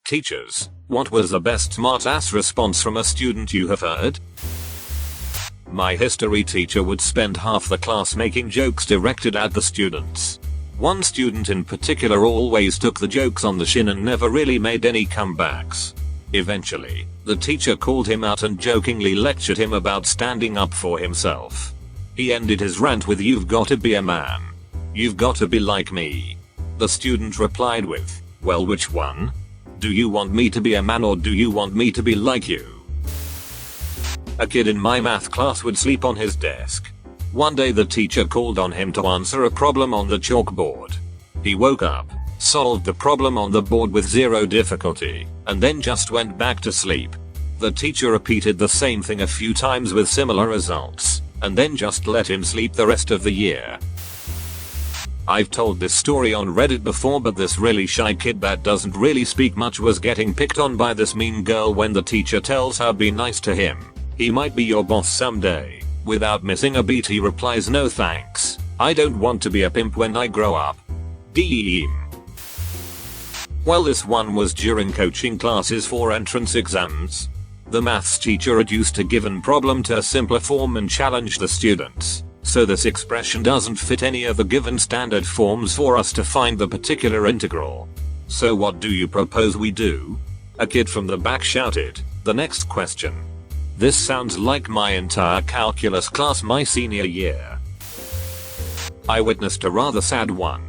Teachers, what was the best smartass response from a student you have heard? My history teacher would spend half the class making jokes directed at the students. One student in particular always took the jokes on the chin and never really made any comebacks. Eventually, the teacher called him out and jokingly lectured him about standing up for himself. He ended his rant with, "You've got to be a man. You've got to be like me." The student replied with, "Well, which one? Do you want me to be a man or do you want me to be like you?" A kid in my math class would sleep on his desk. One day the teacher called on him to answer a problem on the chalkboard. He woke up, solved the problem on the board with zero difficulty, and then just went back to sleep. The teacher repeated the same thing a few times with similar results, and then just let him sleep the rest of the year. I've told this story on Reddit before, but this really shy kid that doesn't really speak much was getting picked on by this mean girl when the teacher tells her be nice to him. He might be your boss someday. Without missing a beat he replies, "No thanks. I don't want to be a pimp when I grow up." Deem. Well, this one was during coaching classes for entrance exams. The maths teacher reduced a given problem to a simpler form and challenged the students. So this expression doesn't fit any of the given standard forms for us to find the particular integral. So what do you propose we do? A kid from the back shouted, "The next question." This sounds like my entire calculus class my senior year. I witnessed a rather sad one.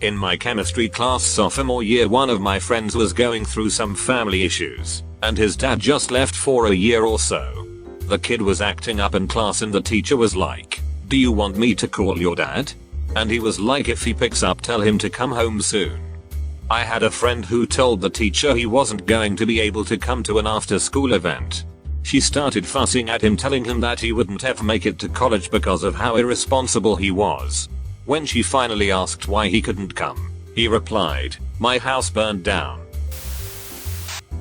In my chemistry class sophomore year, one of my friends was going through some family issues, and his dad just left for a year or so. The kid was acting up in class and the teacher was like, "Do you want me to call your dad?" And he was like, "If he picks up, tell him to come home soon." I had a friend who told the teacher he wasn't going to be able to come to an after-school event. She started fussing at him, telling him that he wouldn't ever make it to college because of how irresponsible he was. When she finally asked why he couldn't come, he replied, "My house burned down."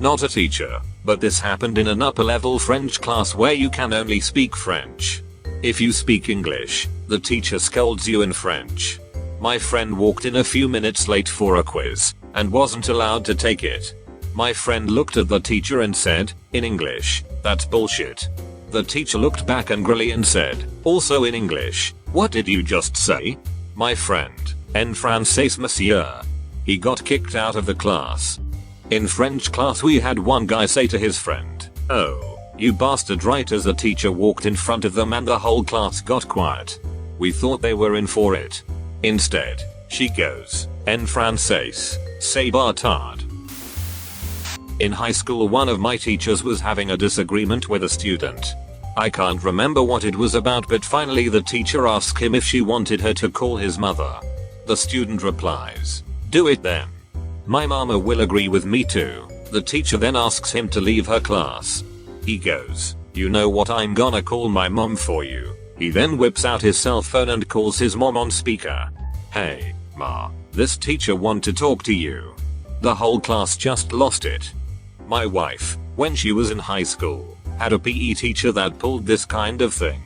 Not a teacher, but this happened in an upper-level French class where you can only speak French. If you speak English, the teacher scolds you in French. My friend walked in a few minutes late for a quiz, and wasn't allowed to take it. My friend looked at the teacher and said, in English, "That's bullshit." The teacher looked back angrily and said, also in English, "What did you just say?" My friend, "En français, monsieur." He got kicked out of the class. In French class we had one guy say to his friend, "Oh, you bastard," right as the teacher walked in front of them and the whole class got quiet. We thought they were in for it. Instead, she goes, "En français, c'est bâtard." In high school one of my teachers was having a disagreement with a student. I can't remember what it was about, but finally the teacher asked him if she wanted her to call his mother. The student replies, "Do it then. My mama will agree with me too." The teacher then asks him to leave her class. He goes, "You know what, I'm gonna call my mom for you." He then whips out his cell phone and calls his mom on speaker. "Hey, ma, this teacher want to talk to you." The whole class just lost it. My wife, when she was in high school, had a PE teacher that pulled this kind of thing.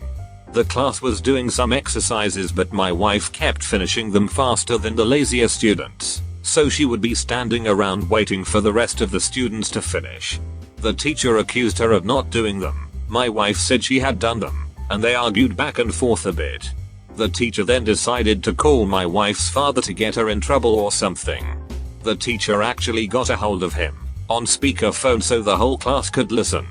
The class was doing some exercises, but my wife kept finishing them faster than the lazier students, so she would be standing around waiting for the rest of the students to finish. The teacher accused her of not doing them. My wife said she had done them, and they argued back and forth a bit. The teacher then decided to call my wife's father to get her in trouble or something. The teacher actually got a hold of him on speakerphone so the whole class could listen.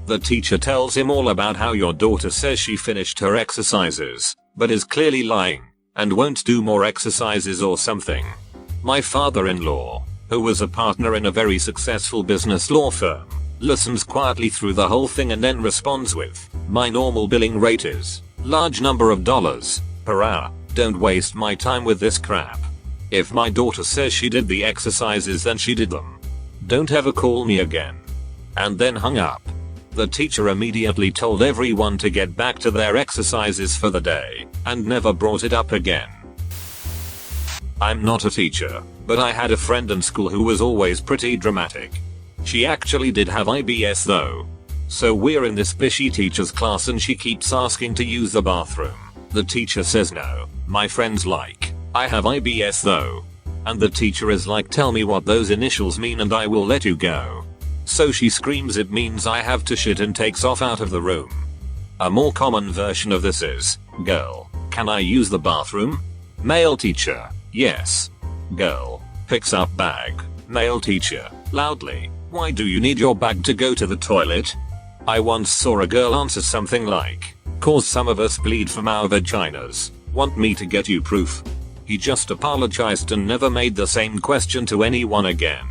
The teacher tells him all about how your daughter says she finished her exercises, but is clearly lying, and won't do more exercises or something. My father-in-law, who was a partner in a very successful business law firm, listens quietly through the whole thing and then responds with, "My normal billing rate is large number of dollars per hour. Don't waste my time with this crap. If my daughter says she did the exercises, then she did them. Don't ever call me again." And then hung up. The teacher immediately told everyone to get back to their exercises for the day, and never brought it up again. I'm not a teacher, but I had a friend in school who was always pretty dramatic. She actually did have IBS though. So we're in this bishy teacher's class and she keeps asking to use the bathroom. The teacher says no. My friend's like, "I have IBS though." and the teacher is like, tell me what those initials mean and I will let you go. So she screams it means I have to shit and takes off out of the room. A more common version of this is, girl, can I use the bathroom? Male teacher, yes. Girl, picks up bag. Male teacher, loudly, why do you need your bag to go to the toilet? I once saw a girl answer something like, cause some of us bleed from our vaginas. Want me to get you proof? He just apologized and never made the same question to anyone again.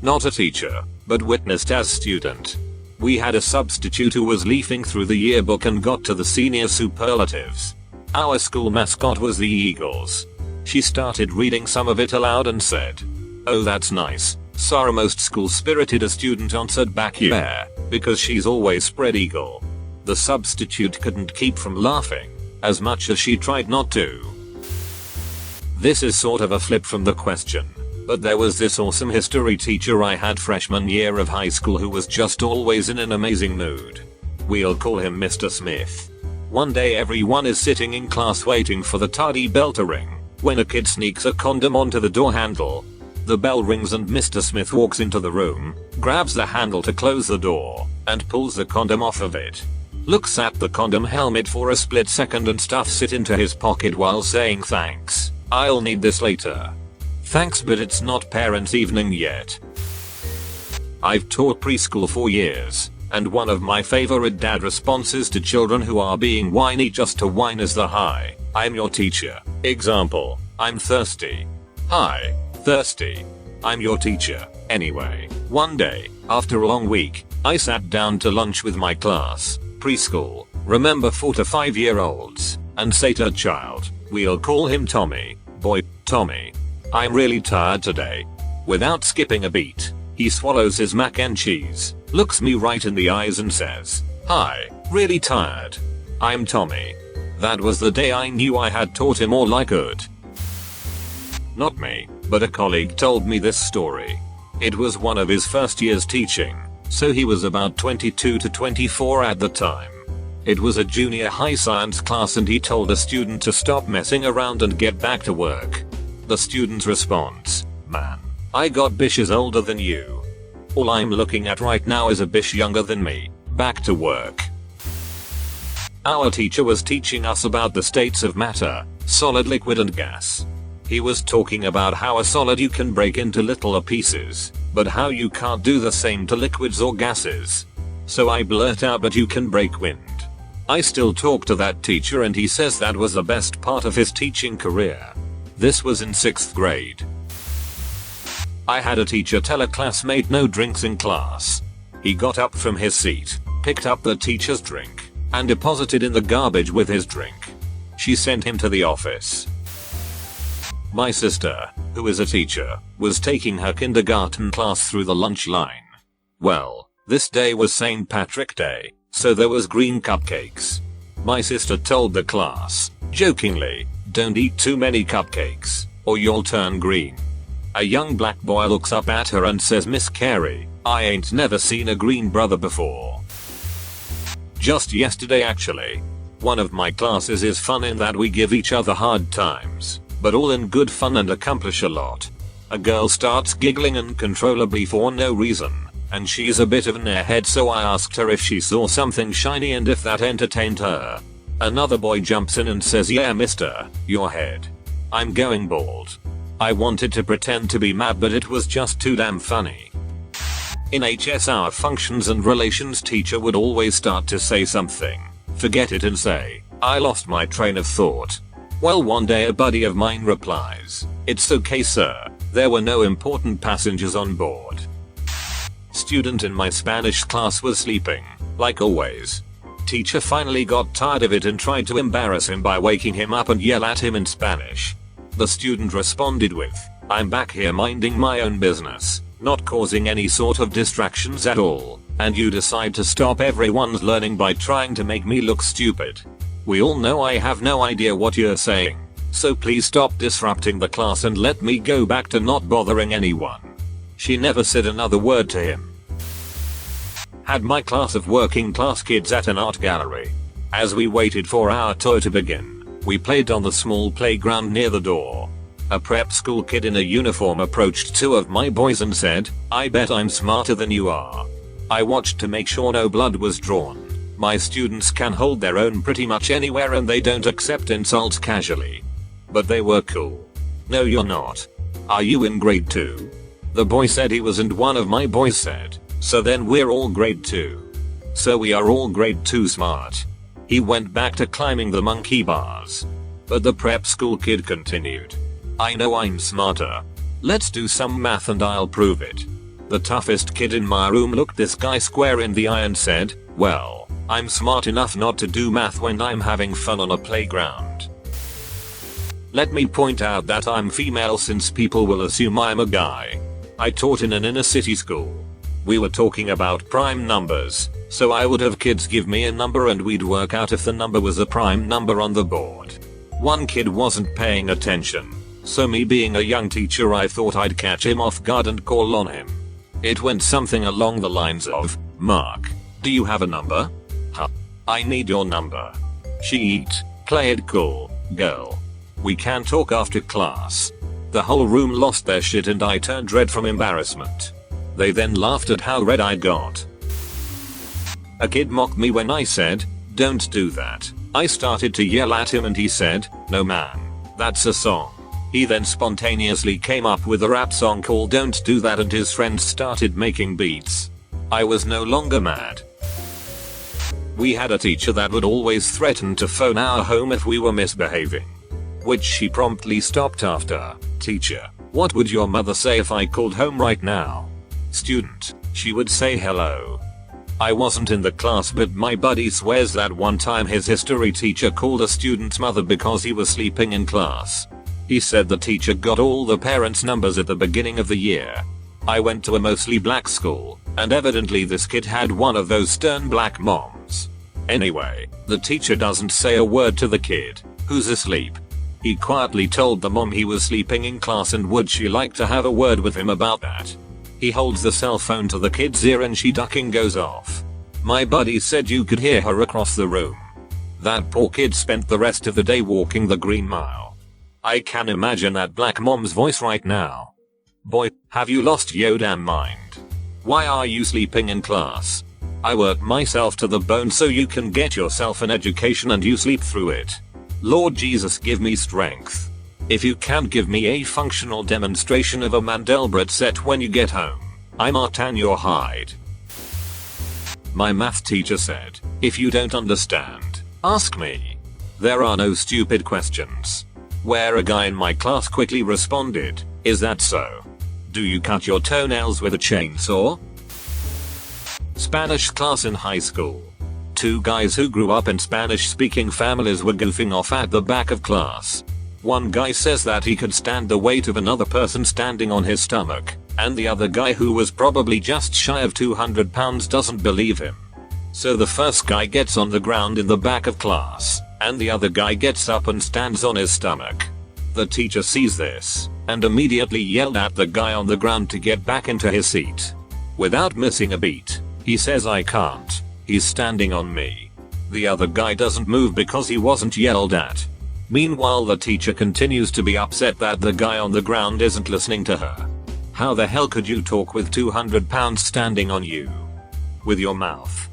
Not a teacher, but witnessed as student. We had a substitute who was leafing through the yearbook and got to the senior superlatives. Our school mascot was the Eagles. She started reading some of it aloud and said, oh that's nice. Sorry, most school-spirited a student answered back, yeah, because she's always spread eagle. The substitute couldn't keep from laughing, as much as she tried not to. This is sort of a flip from the question, but there was this awesome history teacher I had freshman year of high school who was just always in an amazing mood. We'll call him Mr. Smith. One day everyone is sitting in class waiting for the tardy bell to ring, when a kid sneaks a condom onto the door handle. The bell rings and Mr. Smith walks into the room, grabs the handle to close the door, and pulls the condom off of it. Looks at the condom helmet for a split second and stuffs it into his pocket while saying thanks. I'll need this later. Thanks, but it's not parents' evening yet. I've taught preschool for years, and one of my favorite dad responses to children who are being whiny just to whine is the hi, I'm your teacher. Example, I'm thirsty. Hi, thirsty. I'm your teacher. Anyway, one day, after a long week, I sat down to lunch with my class, preschool, remember 4 to 5 year olds, and say to a child, we'll call him Tommy, boy, Tommy. I'm really tired today. Without skipping a beat, he swallows his mac and cheese, looks me right in the eyes and says, hi, really tired. I'm Tommy. That was the day I knew I had taught him all I could. Not me, but a colleague told me this story. It was one of his first years teaching, so he was about 22 to 24 at the time. It was a junior high science class and he told a student to stop messing around and get back to work. The student's response, man, I got bitches older than you. All I'm looking at right now is a bitch younger than me. Back to work. Our teacher was teaching us about the states of matter, solid, liquid and gas. He was talking about how a solid you can break into littler pieces, but how you can't do the same to liquids or gases. So I blurt out, but you can break wind. I still talk to that teacher and he says that was the best part of his teaching career. This was in 6th grade. I had a teacher tell a classmate no drinks in class. He got up from his seat, picked up the teacher's drink, and deposited in the garbage with his drink. She sent him to the office. My sister, who is a teacher, was taking her kindergarten class through the lunch line. Well, this day was St. Patrick's Day, so there was green cupcakes. My sister told the class, jokingly, don't eat too many cupcakes, or you'll turn green. A young black boy looks up at her and says, Miss Carey, I ain't never seen a green brother before. Just yesterday actually. One of my classes is fun in that we give each other hard times, but all in good fun and accomplish a lot. A girl starts giggling uncontrollably for no reason, and she's a bit of an airhead, so I asked her if she saw something shiny and if that entertained her. Another boy jumps in and says, yeah mister, your head. I'm going bald. I wanted to pretend to be mad, but it was just too damn funny. In HS our functions and relations teacher would always start to say something, forget it and say, I lost my train of thought. Well, one day a buddy of mine replies, it's okay sir, there were no important passengers on board. Student in my Spanish class was sleeping, like always. Teacher finally got tired of it and tried to embarrass him by waking him up and yell at him in Spanish. The student responded with, I'm back here minding my own business, not causing any sort of distractions at all, and you decide to stop everyone's learning by trying to make me look stupid. We all know I have no idea what you're saying, so please stop disrupting the class and let me go back to not bothering anyone. She never said another word to him. Had my class of working class kids at an art gallery. As we waited for our tour to begin, we played on the small playground near the door. A prep school kid in a uniform approached two of my boys and said, "I bet I'm smarter than you are." I watched to make sure no blood was drawn. My students can hold their own pretty much anywhere and they don't accept insults casually. But they were cool. "No, you're not. Are you in grade 2? The boy said he was and one of my boys said, "So then we're all grade 2. So we are all grade 2 smart." He went back to climbing the monkey bars. But the prep school kid continued, "I know I'm smarter. Let's do some math and I'll prove it." The toughest kid in my room looked this guy square in the eye and said, "Well, I'm smart enough not to do math when I'm having fun on a playground." Let me point out that I'm female since people will assume I'm a guy. I taught in an inner city school. We were talking about prime numbers, so I would have kids give me a number and we'd work out if the number was a prime number on the board. One kid wasn't paying attention, so me being a young teacher I thought I'd catch him off guard and call on him. It went something along the lines of, "Mark, do you have a number?" "Huh. I need your number." "Sheet, play it cool, girl. We can talk after class." The whole room lost their shit and I turned red from embarrassment. They then laughed at how red I got. A kid mocked me when I said, "Don't do that." I started to yell at him and he said, "No man, that's a song." He then spontaneously came up with a rap song called "Don't Do That" and his friends started making beats. I was no longer mad. We had a teacher that would always threaten to phone our home if we were misbehaving, which she promptly stopped after. "Teacher, what would your mother say if I called home right now?" Student, she would say hello. I wasn't in the class but my buddy swears that one time his history teacher called a student's mother because he was sleeping in class. He said the teacher got all the parents' numbers at the beginning of the year. I went to a mostly black school, and evidently this kid had one of those stern black moms. Anyway, the teacher doesn't say a word to the kid, who's asleep. He quietly told the mom he was sleeping in class and would she like to have a word with him about that. He holds the cell phone to the kid's ear and she ducking goes off. My buddy said you could hear her across the room. That poor kid spent the rest of the day walking the Green Mile. I can imagine that black mom's voice right now. "Boy, have you lost your damn mind? Why are you sleeping in class? I work myself to the bone so you can get yourself an education and you sleep through it. Lord Jesus, give me strength. If you can't give me a functional demonstration of a Mandelbrot set when you get home, I might tan your hide." My math teacher said, "If you don't understand, ask me. There are no stupid questions." Where a guy in my class quickly responded, "Is that so? Do you cut your toenails with a chainsaw?" Spanish class in high school. Two guys who grew up in Spanish-speaking families were goofing off at the back of class. One guy says that he could stand the weight of another person standing on his stomach, and the other guy, who was probably just shy of 200 pounds, doesn't believe him. So the first guy gets on the ground in the back of class, and the other guy gets up and stands on his stomach. The teacher sees this, and immediately yelled at the guy on the ground to get back into his seat. Without missing a beat, he says, "I can't. He's standing on me." The other guy doesn't move because he wasn't yelled at. Meanwhile, the teacher continues to be upset that the guy on the ground isn't listening to her. How the hell could you talk with 200 pounds standing on you? With your mouth.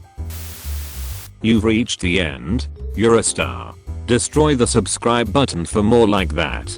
You've reached the end. You're a star. Destroy the subscribe button for more like that.